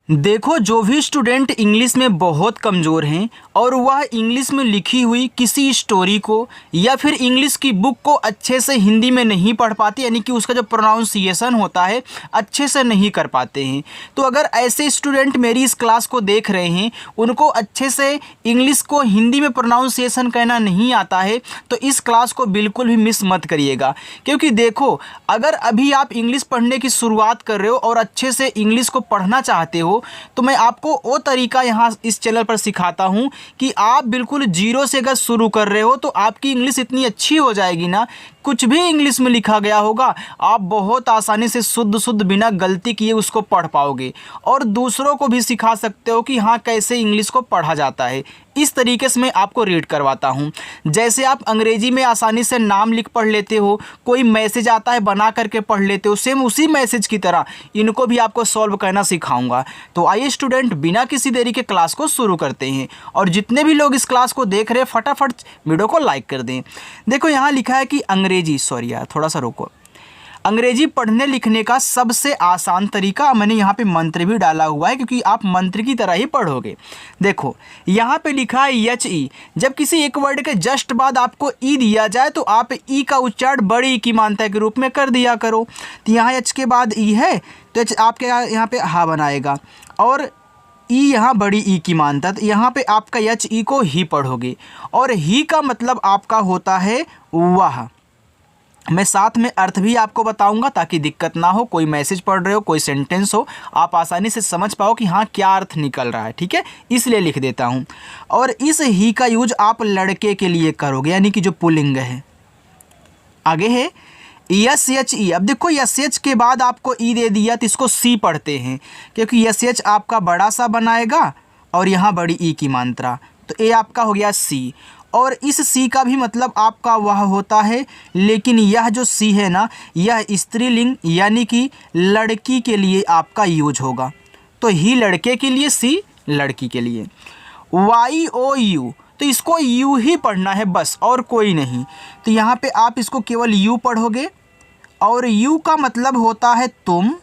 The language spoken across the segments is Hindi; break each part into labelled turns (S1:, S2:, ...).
S1: देखो, जो भी स्टूडेंट इंग्लिश में बहुत कमज़ोर हैं और वह इंग्लिश में लिखी हुई किसी स्टोरी को या फिर इंग्लिश की बुक को अच्छे से हिंदी में नहीं पढ़ पाते, यानी कि उसका जो प्रोनाउंसिएशन होता है अच्छे से नहीं कर पाते हैं, तो अगर ऐसे स्टूडेंट मेरी इस क्लास को देख रहे हैं, उनको अच्छे से इंग्लिश को हिंदी में प्रोनाउंसिएशन कहना नहीं आता है, तो इस क्लास को बिल्कुल भी मिस मत करिएगा। क्योंकि देखो, अगर अभी आप इंग्लिश पढ़ने की शुरुआत कर रहे हो और अच्छे से इंग्लिश को पढ़ना चाहते हो, तो मैं आपको वो तरीका यहाँ इस चैनल पर सिखाता हूँ कि आप बिल्कुल जीरो से अगर शुरू कर रहे हो तो आपकी इंग्लिश इतनी अच्छी हो जाएगी ना, कुछ भी इंग्लिश में लिखा गया होगा आप बहुत आसानी से शुद्ध शुद्ध बिना गलती किए उसको पढ़ पाओगे और दूसरों को भी सिखा सकते हो कि हाँ कैसे इंग्लिश को पढ़ा जाता है। इस तरीके से मैं आपको रीड करवाता हूँ। जैसे आप अंग्रेजी में आसानी से नाम लिख पढ़ लेते हो, कोई मैसेज आता है बना करके पढ़ लेते हो, सेम उसी मैसेज की तरह इनको भी आपको सॉल्व करना सिखाऊंगा। तो आइए स्टूडेंट, बिना किसी देरी के क्लास को शुरू करते हैं। और जितने भी लोग इस क्लास को देख रहे हैं फटाफट वीडियो को लाइक कर दें। देखो, यहाँ लिखा है कि थोड़ा सा रोको। अंग्रेजी पढ़ने लिखने का सबसे आसान तरीका, मैंने यहाँ पे मंत्र भी डाला हुआ है क्योंकि आप मंत्र की तरह ही पढ़ोगे। देखो, यहाँ पे लिखा है एच ई। जब किसी एक वर्ड के जस्ट बाद आपको ई दिया जाए तो आप ई का उच्चारण बड़ी ई की मात्रा के रूप में कर दिया करो। तो यहाँ एच के बाद ई है तो एच आपके यहाँ पे हा बनाएगा और ई यहाँ बड़ी ई की मात्रा, तो यहाँ पे आपका एच ई को ही पढ़ोगे। और ही का मतलब आपका होता है वह। मैं साथ में अर्थ भी आपको बताऊंगा ताकि दिक्कत ना हो। कोई मैसेज पढ़ रहे हो, कोई सेंटेंस हो, आप आसानी से समझ पाओ कि हाँ क्या अर्थ निकल रहा है, ठीक है, इसलिए लिख देता हूँ। और इस ही का यूज आप लड़के के लिए करोगे, यानी कि जो पुल्लिंग है। आगे है यस एच ई। अब देखो, यस एच के बाद आपको ई दे दिया तो इसको सी पढ़ते हैं क्योंकि यस एच आपका बड़ा सा बनाएगा और यहाँ बड़ी ई की मात्रा, तो ये आपका हो गया सी। और इस सी का भी मतलब आपका वह होता है, लेकिन यह जो सी है ना, यह स्त्रीलिंग यानी कि लड़की के लिए आपका यूज होगा। तो ही लड़के के लिए, सी लड़की के लिए। वाई ओ यू, तो इसको यू ही पढ़ना है बस, और कोई नहीं। तो यहाँ पे आप इसको केवल यू पढ़ोगे और यू का मतलब होता है तुम।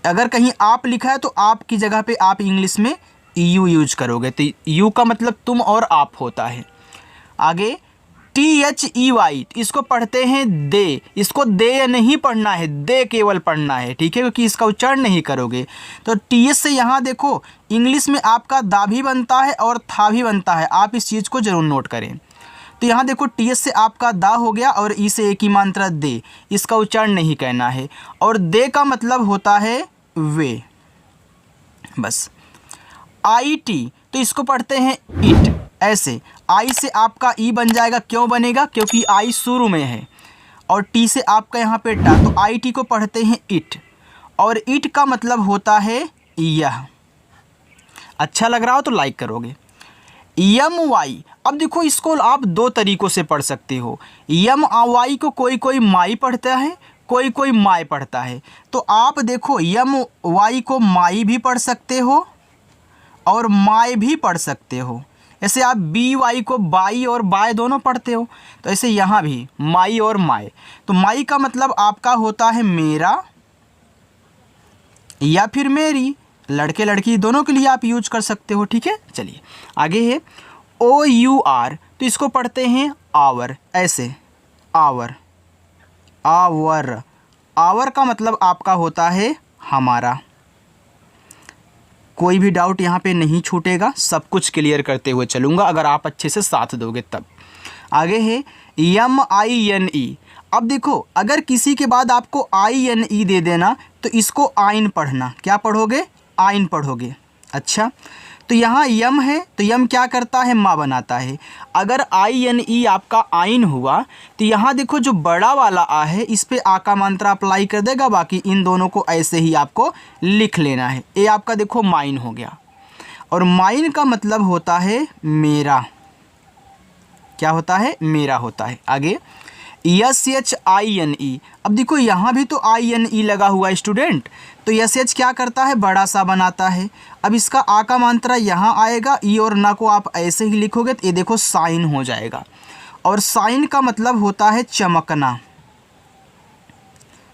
S1: अगर कहीं आप लिखा है तो आप की जगह पे आप इंग्लिश में यू यूज करोगे, तो यू का मतलब तुम और आप होता है। आगे टी एच ई वाई, इसको पढ़ते हैं दे। इसको दे नहीं पढ़ना है, दे केवल पढ़ना है, ठीक है, क्योंकि इसका उच्चारण नहीं करोगे। तो टी एच से यहाँ देखो इंग्लिश में आपका दा भी बनता है और था भी बनता है, आप इस चीज़ को जरूर नोट करें। तो यहाँ देखो टी एच से आपका दा हो गया और ई से एक ही मात्रा दे, इसका उच्चारण नहीं कहना है। और दे का मतलब होता है वे, बस। आई टी, तो इसको पढ़ते हैं इट। ऐसे आई से आपका ई बन जाएगा, क्यों बनेगा, क्योंकि आई शुरू में है। और टी से आपका यहाँ पे टा, तो आई टी को पढ़ते हैं इट। और इट का मतलब होता है यह। अच्छा लग रहा हो तो लाइक करोगे। यम वाई, अब देखो इसको आप दो तरीक़ों से पढ़ सकते हो। यम वाई को कोई कोई माई पढ़ता है, कोई कोई माई पढ़ता है। तो आप देखो यम वाई को माई भी पढ़ सकते हो और माय भी पढ़ सकते हो। ऐसे आप बी वाई को बाई और बाय दोनों पढ़ते हो, तो ऐसे यहाँ भी माई और माय। तो माई का मतलब आपका होता है मेरा या फिर मेरी, लड़के लड़की दोनों के लिए आप यूज कर सकते हो, ठीक है। चलिए आगे है ओ यू आर, तो इसको पढ़ते हैं आवर। ऐसे आवर, आवर, आवर का मतलब आपका होता है हमारा। कोई भी डाउट यहाँ पे नहीं छूटेगा, सब कुछ क्लियर करते हुए चलूँगा अगर आप अच्छे से साथ दोगे तब। आगे है यम आई एन ई। अब देखो, अगर किसी के बाद आपको आई एन ई दे देना तो इसको आइन पढ़ना। क्या पढ़ोगे, आइन पढ़ोगे। अच्छा, तो यहाँ यम है तो यम क्या करता है, माँ बनाता है। अगर आई एन ई आपका आइन हुआ तो यहाँ देखो जो बड़ा वाला आ है इस पे आ का मात्रा अप्लाई कर देगा, बाकी इन दोनों को ऐसे ही आपको लिख लेना है। ये आपका देखो माइन हो गया। और माइन का मतलब होता है मेरा। क्या होता है, मेरा होता है। आगे S H I N E. अब देखो यहाँ भी तो आई एन ई लगा हुआ है स्टूडेंट, तो यस एच क्या करता है, बड़ा सा बनाता है। अब इसका आ का मात्रा यहाँ आएगा, ई और ना को आप ऐसे ही लिखोगे तो ये देखो साइन हो जाएगा। और साइन का मतलब होता है चमकना।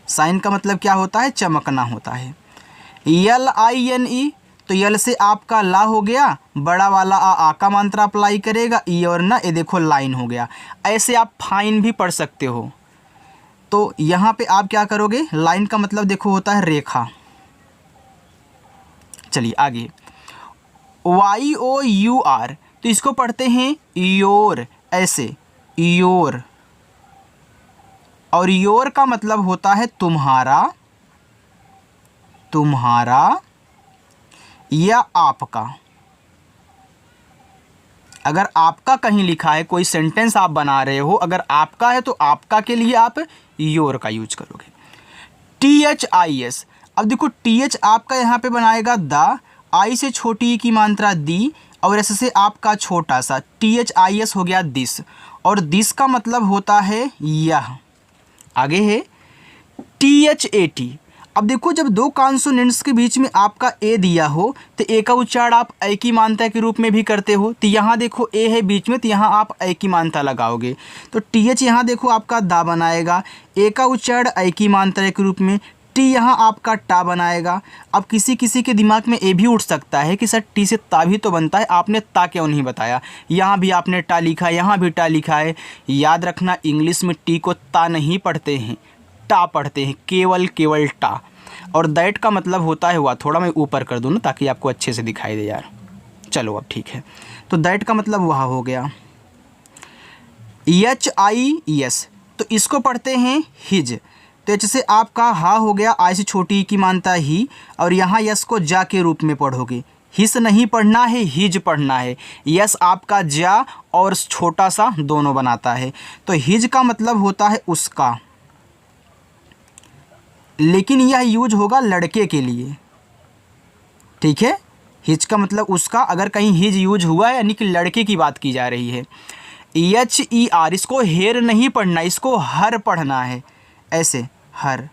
S1: साइन का मतलब क्या होता है, चमकना होता है। LINE, तो यल से आपका ला हो गया, बड़ा वाला आ का मात्रा अप्लाई करेगा, ई और ना, ये देखो लाइन हो गया। ऐसे आप फाइन भी पढ़ सकते हो। तो यहाँ पे आप क्या करोगे, लाइन का मतलब देखो होता है रेखा। चलिए आगे, YOUR, तो इसको पढ़ते हैं योर, ऐसे योर, और योर का मतलब होता है तुम्हारा, तुम्हारा या आपका। अगर आपका कहीं लिखा है, कोई सेंटेंस आप बना रहे हो, अगर आपका है तो आपका के लिए आप योर का यूज करोगे। THIS, अब देखो TH आपका यहाँ पे बनाएगा द, आई से छोटी ई की मात्रा दी, और ऐसे से आपका छोटा सा THIS हो गया दिस, और दिस का मतलब होता है यह। आगे है THAT, अब देखो जब दो कॉन्सोनेंट्स के बीच में आपका ए दिया हो तो ए का उच्चारण आप ए की मात्रा के रूप में भी करते हो। तो यहाँ देखो ए है बीच में, तो यहाँ आप ए की मात्रा लगाओगे, तो TH यहाँ देखो आपका दा बनाएगा, ए का उच्चारण ए की मात्रा के रूप में, टी यहाँ आपका टा बनाएगा। अब किसी किसी के दिमाग में ये भी उठ सकता है कि सर टी से ता भी तो बनता है, आपने ता क्यों नहीं बताया। यहाँ भी आपने टा लिखा है, यहाँ भी टा लिखा है। याद रखना, इंग्लिश में टी को ता नहीं पढ़ते हैं, टा पढ़ते हैं, केवल टा। और दैट का मतलब होता है वह। थोड़ा मैं ऊपर कर दूँ ना ताकि आपको अच्छे से दिखाई दे यार। चलो अब ठीक है, तो दैट का मतलब वह हो गया। HIS, तो इसको पढ़ते हैं हिज, तो एच से आपका हा हो गया, आई से छोटी की मानता ही, और यहाँ यस को जा के रूप में पढ़ोगे। हिस नहीं पढ़ना है, हिज पढ़ना है। यस आपका जा और छोटा सा दोनों बनाता है, तो हिज का मतलब होता है उसका, लेकिन यह यूज होगा लड़के के लिए, ठीक है। हिज का मतलब उसका, अगर कहीं हिज यूज हुआ है यानी कि लड़के की बात की जा रही है। HER, इसको हेर नहीं पढ़ना, इसको हर पढ़ना है, ऐसे हर।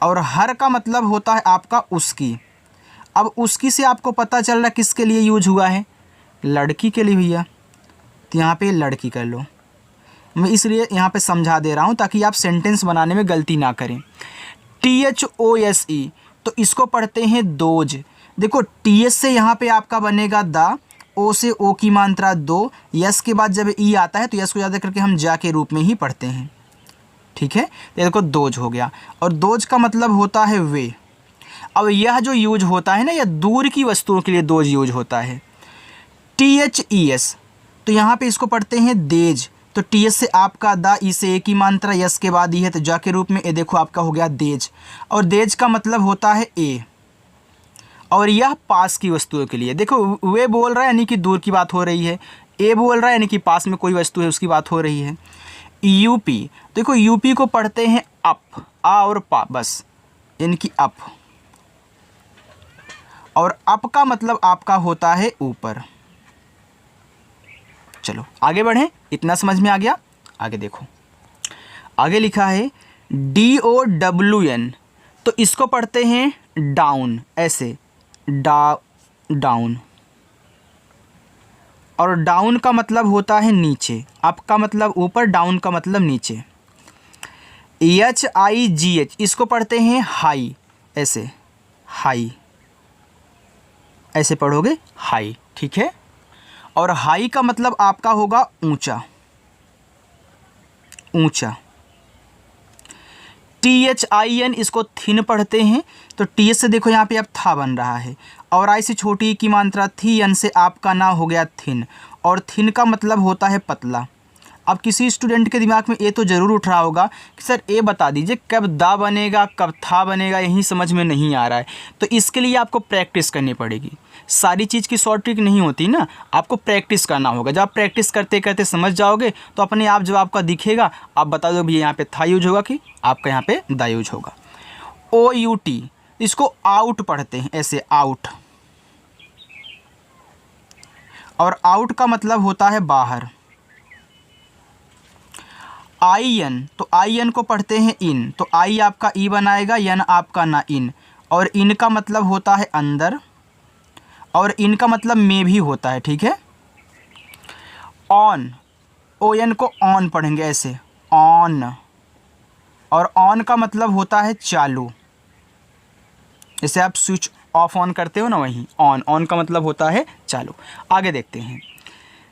S1: और हर का मतलब होता है आपका उसकी। अब उसकी से आपको पता चल रहा है किसके लिए यूज हुआ है, लड़की के लिए भैया, तो यहाँ पे लड़की कर लो। मैं इसलिए यहाँ पे समझा दे रहा हूँ ताकि आप सेंटेंस बनाने में गलती ना करें। THOSE, तो इसको पढ़ते हैं दोज। देखो TS से यहाँ पे आपका बनेगा दा, ओ से ओ की मात्रा दो, यस के बाद जब ई आता है तो यस को ज़्यादा करके हम जा के रूप में ही पढ़ते हैं, ठीक है। तो देखो दोज हो गया, और दोज का मतलब होता है वे। अब यह जो यूज होता है ना, यह दूर की वस्तुओं के लिए दोज यूज होता है। THES, तो यहाँ पे इसको पढ़ते हैं देज, तो TS से आपका दा, ई से ए की मात्रा, यस के बाद ई है तो जा के रूप में, ए देखो आपका हो गया देज, और देज का मतलब होता है ए। और यह पास की वस्तुओं के लिए, देखो वे बोल रहा है यानी कि दूर की बात हो रही है, ए बोल रहा है यानी कि पास में कोई वस्तु है उसकी बात हो रही है। UP, देखो UP को पढ़ते हैं अप, आ और पा बस, यानी कि अप, और अप का मतलब आपका होता है ऊपर। चलो आगे बढ़ें, इतना समझ में आ गया। आगे देखो, आगे लिखा है DOWN, तो इसको पढ़ते हैं डाउन, ऐसे डाउन, और डाउन का मतलब होता है नीचे, अप का मतलब ऊपर, डाउन का मतलब नीचे। HIGH, इसको पढ़ते हैं हाई, ऐसे हाई, ऐसे पढ़ोगे हाई, ठीक है। और हाई का मतलब आपका होगा ऊंचा, ऊंचा। THIN, इसको थिन पढ़ते हैं, तो TH से देखो यहाँ पे अब था बन रहा है, और आई से छोटी की मात्रा थी, एन से आपका ना हो गया थिन, और थिन का मतलब होता है पतला। अब किसी स्टूडेंट के दिमाग में ये तो ज़रूर उठ रहा होगा कि सर ये बता दीजिए कब दा बनेगा कब था बनेगा, यही समझ में नहीं आ रहा है। तो इसके लिए आपको प्रैक्टिस करनी पड़ेगी। सारी चीज़ की शॉर्ट ट्रिक नहीं होती ना, आपको प्रैक्टिस करना होगा। जब आप प्रैक्टिस करते करते समझ जाओगे तो अपने आप जब आपका दिखेगा आप बता दो भैया यहाँ पे था यूज होगा कि आपका यहाँ पे दा यूज होगा। OUT, इसको आउट पढ़ते हैं, ऐसे आउट, और आउट का मतलब होता है बाहर। IN, तो IN को पढ़ते हैं इन, तो आई आपका ई बनाएगा, यन आपका ना इन, और इन का मतलब होता है अंदर, और इन का मतलब में भी होता है, ठीक है। ऑन, ON को ऑन पढ़ेंगे, ऐसे ऑन, और ऑन का मतलब होता है चालू, जैसे आप स्विच ऑफ ऑन करते हो ना, वहीं ऑन, ऑन का मतलब होता है चालू। आगे देखते हैं,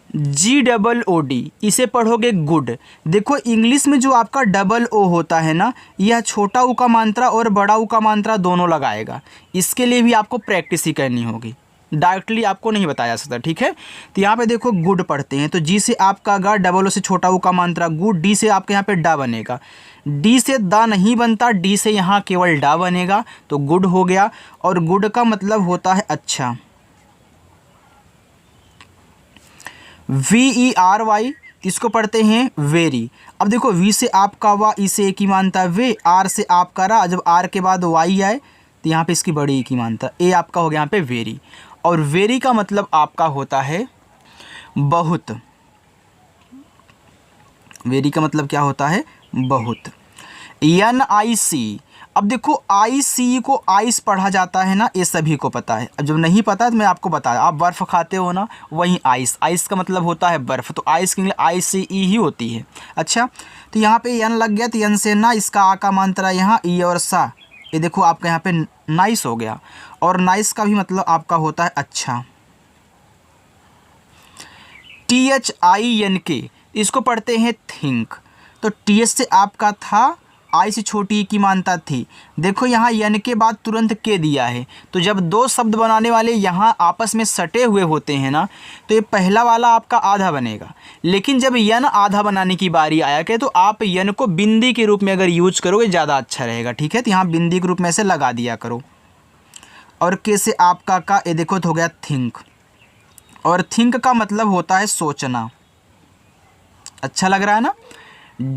S1: GOOD, इसे पढ़ोगे गुड। देखो इंग्लिश में जो आपका डबल ओ होता है ना, यह छोटा ऊ का मात्रा और बड़ा ऊ का मात्रा दोनों लगाएगा। इसके लिए भी आपको प्रैक्टिस ही करनी होगी, डायरेक्टली आपको नहीं बताया जा सकता, ठीक है। तो यहाँ पे देखो गुड पढ़ते हैं, तो जी से आपका गा, डबल ओ से छोटा ऊ का मात्रा गुड, डी से आपके यहाँ पे डा बनेगा, डी से दा नहीं बनता, डी से यहाँ केवल डा बनेगा, तो गुड हो गया। और गुड का मतलब होता है अच्छा, VERY, इसको पढ़ते हैं वेरी। अब देखो वी से आपका वा, ई से एक ही मानता है वे, आर से आपका रा, जब आर के बाद वाई आए तो यहाँ पे इसकी बड़ी एक ही मानता, ए आपका हो गया यहाँ पे वेरी। और वेरी का मतलब आपका होता है बहुत, वेरी का मतलब क्या होता है, बहुत। NIC, अब देखो IC को आइस पढ़ा जाता है ना, ये सभी को पता है। अब जब नहीं पता है तो मैं आपको बताया, आप बर्फ़ खाते हो ना, वहीं आइस, आइस का मतलब होता है बर्फ़, तो आइस के लिए ICE ही होती है। अच्छा, तो यहाँ पे एन लग गया, तो एन से ना, इसका आ का मात्रा यहाँ ई और सा, ये देखो आपका यहाँ पे नाइस हो गया। और नाइस का भी मतलब आपका होता है अच्छा। THINK, इसको पढ़ते हैं थिंक, तो TH से आपका था, आई से छोटी की मानता थी। देखो यहाँ यन के बाद तुरंत के दिया है, तो जब दो शब्द बनाने वाले यहाँ आपस में सटे हुए होते हैं ना, तो ये पहला वाला आपका आधा बनेगा। लेकिन जब यन आधा बनाने की बारी आया के, तो आप यन को बिंदी के रूप में अगर यूज करोगे ज़्यादा अच्छा रहेगा, ठीक है। तो यहाँ बिंदी के रूप में से लगा दिया करो। और के से आपका का, ये देखो तो हो गया थिंक, और थिंक का मतलब होता है सोचना। अच्छा लग रहा है ना।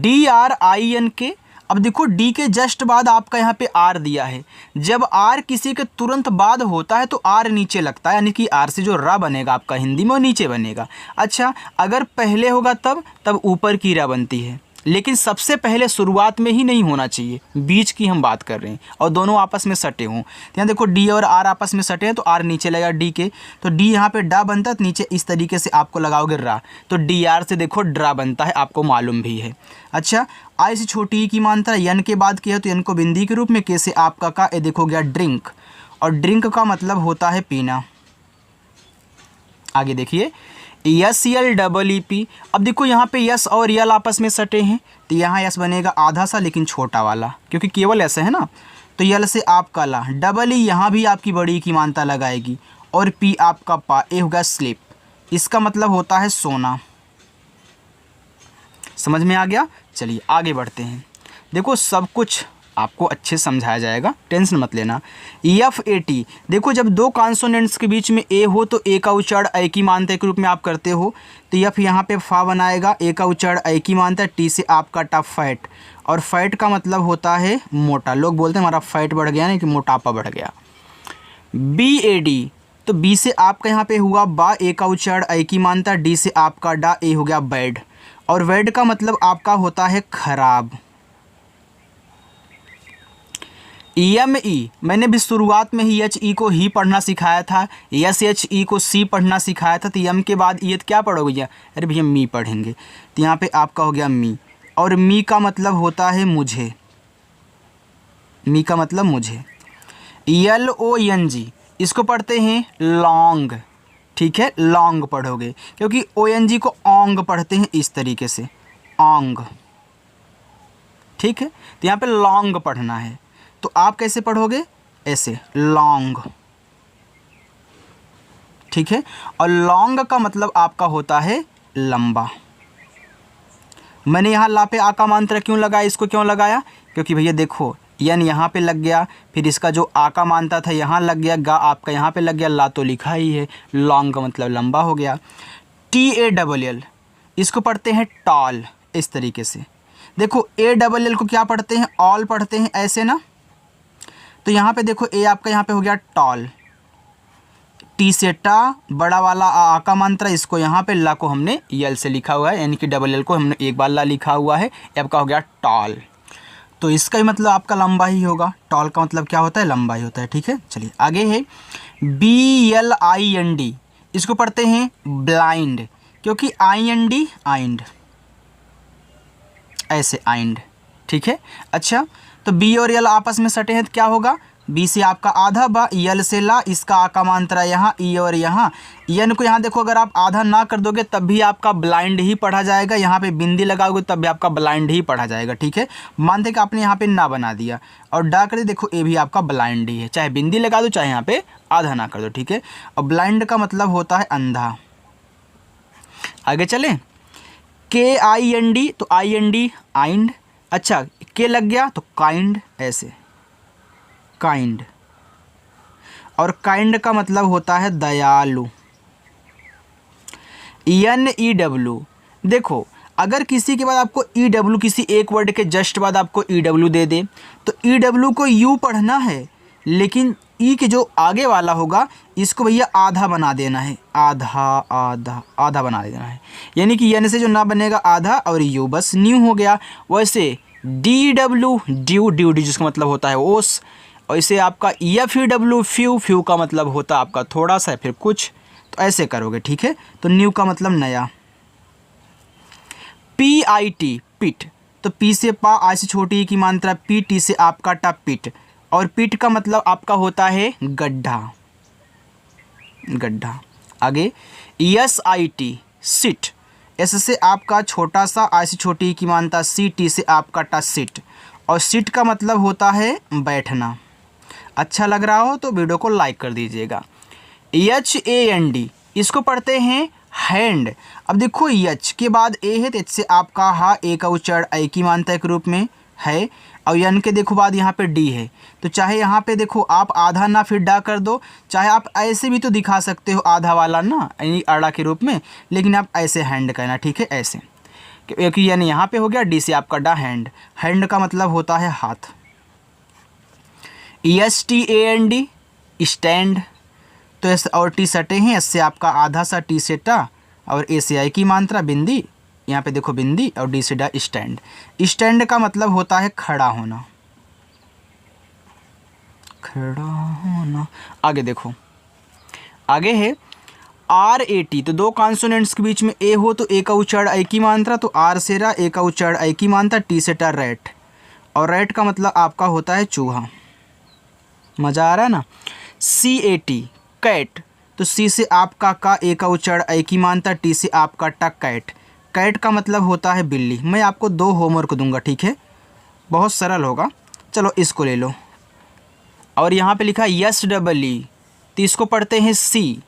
S1: DRINK, अब देखो डी के जस्ट बाद आपका यहाँ पे आर दिया है, जब आर किसी के तुरंत बाद होता है तो आर नीचे लगता है, यानी कि आर से जो रा बनेगा आपका हिंदी में वो नीचे बनेगा। अच्छा, अगर पहले होगा तब ऊपर की रा बनती है, लेकिन सबसे पहले शुरुआत में ही नहीं होना चाहिए, बीच की हम बात कर रहे हैं, और दोनों आपस में सटे हों। तो यहाँ देखो डी और आर आपस में सटे हैं, तो आर नीचे लगेगा डी के, तो डी यहाँ पे डा बनता है, तो नीचे इस तरीके से आपको लगाओगे रा, तो DR से देखो ड्रा बनता है, आपको मालूम भी है। अच्छा, आई से छोटी की मात्रा, यन के बाद क्या है, तो यन को बिंदी के रूप में, के से आपका का, ये देखो गया ड्रिंक, और ड्रिंक का मतलब होता है पीना। आगे देखिए, SLEEP, अब देखो यहाँ पे यस और यल आपस में सटे हैं, तो यहाँ यस बनेगा आधा सा लेकिन छोटा वाला, क्योंकि केवल ऐसे है ना, तो यल से आपका ला, डबल ई यहाँ भी आपकी बड़ी की मानता लगाएगी, और पी आपका पा, ए होगा स्लीप, इसका मतलब होता है सोना। समझ में आ गया। चलिए आगे बढ़ते हैं। देखो सब कुछ आपको अच्छे समझाया जाएगा, टेंशन मत लेना। FAT, देखो जब दो कॉन्सोनेंट्स के बीच में ए हो तो ए का उच्चारण ए की मानता के रूप में आप करते हो, तो यफ यहाँ पे फा बनाएगा, ए का उच्चारण ए की मानता, टी से आपका टा फैट, और फैट का मतलब होता है मोटा। लोग बोलते हैं हमारा फैट बढ़ गया, नहीं कि मोटापा बढ़ गया। BAD, तो बी से आपका यहाँ पे हुआ बा, ए का उच्चारण ए की मानता, डी से आपका डा, ए हो गया बैड, और बैड का मतलब आपका होता है खराब। EME, मैंने भी शुरुआत में ही HE को ही पढ़ना सिखाया था, SHE को सी पढ़ना सिखाया था, तो यम के बाद ये क्या पढ़ोगे भैया, अरे भैया मी पढ़ेंगे, तो यहाँ पे आपका हो गया मी, और मी का मतलब होता है मुझे, मी का मतलब मुझे। LONG, इसको पढ़ते हैं लॉन्ग, ठीक है, लॉन्ग पढ़ोगे, क्योंकि ONG को ओंग पढ़ते हैं इस तरीके से, ओंग, ठीक है। तो यहाँ पे लॉन्ग पढ़ना है, तो आप कैसे पढ़ोगे, ऐसे लॉन्ग, ठीक है। और लॉन्ग का मतलब आपका होता है लंबा। मैंने यहाँ ला पे आ का मात्रा क्यों लगाया, इसको क्यों लगाया, क्योंकि भैया देखो यन यहाँ पे लग गया, फिर इसका जो आ का मानता था यहाँ लग गया, गा आपका यहाँ पे लग गया, ला तो लिखा ही है, लॉन्ग का मतलब लंबा हो गया। TALL, इसको पढ़ते हैं टॉल, इस तरीके से। देखो ALL को क्या पढ़ते हैं, ऑल पढ़ते हैं ऐसे ना, तो यहाँ पे देखो ए आपका यहाँ पे हो गया टॉल, टी से टा, बड़ा वाला आ का मात्रा, इसको यहाँ पे ला को हमने यल से लिखा हुआ है, यानी कि LL को हमने एक बार ला लिखा हुआ है, ये आपका हो गया टॉल, तो इसका ही मतलब आपका लंबा ही होगा। टॉल का मतलब क्या होता है, लंबा ही होता है, ठीक है। चलिए आगे है BLIND, इसको पढ़ते हैं ब्लाइंड, क्योंकि IND आइंड, ऐसे आइंड, ठीक है। अच्छा, तो बी और यल आपस में सटे हैं तो क्या होगा, बी से आपका आधा बा, यल से ला, इसका आ का मात्रा यहाँ, ई और यहाँ यन को यहाँ देखो अगर आप आधा ना कर दोगे तब भी आपका ब्लाइंड ही पढ़ा जाएगा, यहाँ पे बिंदी लगाओगे तब भी आपका ब्लाइंड ही पढ़ा जाएगा। ठीक है, मानते कि आपने यहाँ पे ना बना दिया और डा कर दे, देखो ए भी आपका ब्लाइंड ही है, चाहे बिंदी लगा दो चाहे यहाँ पे आधा ना कर दो। ठीक है, और ब्लाइंड का मतलब होता है अंधा। आगे चले, के आई एन डी, तो आई एन डी आइंड, अच्छा के लग गया तो काइंड, ऐसे काइंड। और काइंड का मतलब होता है दयालु, एन ई डब्ल्यू। देखो अगर किसी के बाद आपको ई डब्ल्यू, किसी एक वर्ड के जस्ट बाद आपको ई डब्ल्यू दे दे तो ई डब्ल्यू को यू पढ़ना है, लेकिन ई के जो आगे वाला होगा इसको भैया आधा बना देना है, आधा आधा आधा बना देना है, यानी कि एन से जो ना बनेगा आधा और यू बस न्यू हो गया। वैसे D W due, due D जिसका मतलब होता है ओस, और इसे आपका F E W few, few का मतलब होता है आपका थोड़ा सा फिर कुछ, तो ऐसे करोगे। ठीक है, तो न्यू का मतलब नया। पी आई टी पिट, तो पी से पा, आई से छोटी की मात्रा पी, टी से आपका टा पिट, और पिट का मतलब आपका होता है गड्ढा, गड्ढा। आगे S I T sit, S से आपका छोटा सा, आई से छोटी की मात्रा सी, टी से आपका टा सिट, और सिट का मतलब होता है बैठना। अच्छा लग रहा हो तो वीडियो को लाइक कर दीजिएगा। एच ए एन डी, इसको पढ़ते हैं हैंड। अब देखो एच के बाद ए है तो एच से आपका हा, ए का उच्चारण ऐ की मात्रा के रूप में है, और एन के देखो बाद यहाँ पे डी है, तो चाहे यहाँ पे देखो आप आधा ना फिर डा कर दो, चाहे आप ऐसे भी तो दिखा सकते हो आधा वाला ना यानी अड़ा के रूप में, लेकिन आप ऐसे हैंड करना। ठीक है, ऐसे, क्योंकि यानी यहाँ पे हो गया डी से आपका डा हैंड, हैंड का मतलब होता है हाथ। S T A N D stand, तो एस और टी सटे हैं, एस से आपका आधा सा, टी से टा, और ए से आई की मात्रा बिंदी, यहाँ पे देखो बिंदी, और डी से डा स्टैंड। स्टैंड का मतलब होता है खड़ा होना, खड़ा होना। आगे देखो, आगे है आर ए टी, तो दो कॉन्सोनेंट्स के बीच में ए हो तो ए का उच्चारण ऐ की मात्रा, तो आर से रा, ए का उच्चारण ऐ की मात्रा, टी से टा रैट, और रैट का मतलब आपका होता है चूहा। मज़ा आ रहा है ना। सी ए टी कैट, तो सी से आपका का, ए का उच्चारण ऐ की मात्रा, टी से आपका टा कैट, कैट का मतलब होता है बिल्ली। मैं आपको दो होमवर्क दूंगा, ठीक है, बहुत सरल होगा, चलो इसको ले लो। और यहाँ पे लिखा यस डबल ई, तो इसको पढ़ते हैं सी,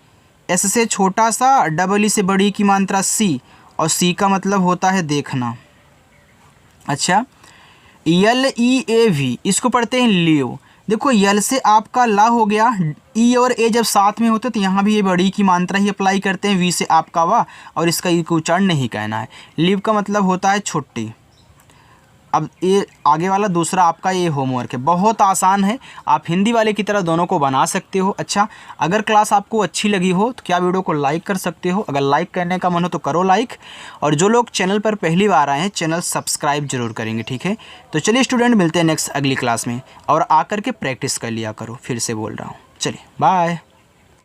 S1: एस से छोटा सा, डबल ई से बड़ी की मात्रा सी, और सी का मतलब होता है देखना। अच्छा, यल ई ए वी, इसको पढ़ते हैं लियो। देखो यल से आपका ला हो गया, ई और ए जब साथ में होते तो यहाँ भी ये बड़ी की मात्रा ही अप्लाई करते हैं, वी से आपका वा, और इसका ई को उच्चारण नहीं कहना है। लिव का मतलब होता है छुट्टी। अब ये आगे वाला दूसरा आपका ये होमवर्क है, बहुत आसान है, आप हिंदी वाले की तरह दोनों को बना सकते हो। अच्छा, अगर क्लास आपको अच्छी लगी हो तो क्या वीडियो को लाइक कर सकते हो, अगर लाइक करने का मन हो तो करो लाइक, और जो लोग चैनल पर पहली बार आए हैं चैनल सब्सक्राइब जरूर करेंगे। ठीक है, तो चलिए स्टूडेंट, मिलते हैं नेक्स्ट अगली क्लास में, और आकर के प्रैक्टिस कर लिया करो, फिर से बोल रहा हूँ। चलिए बाय।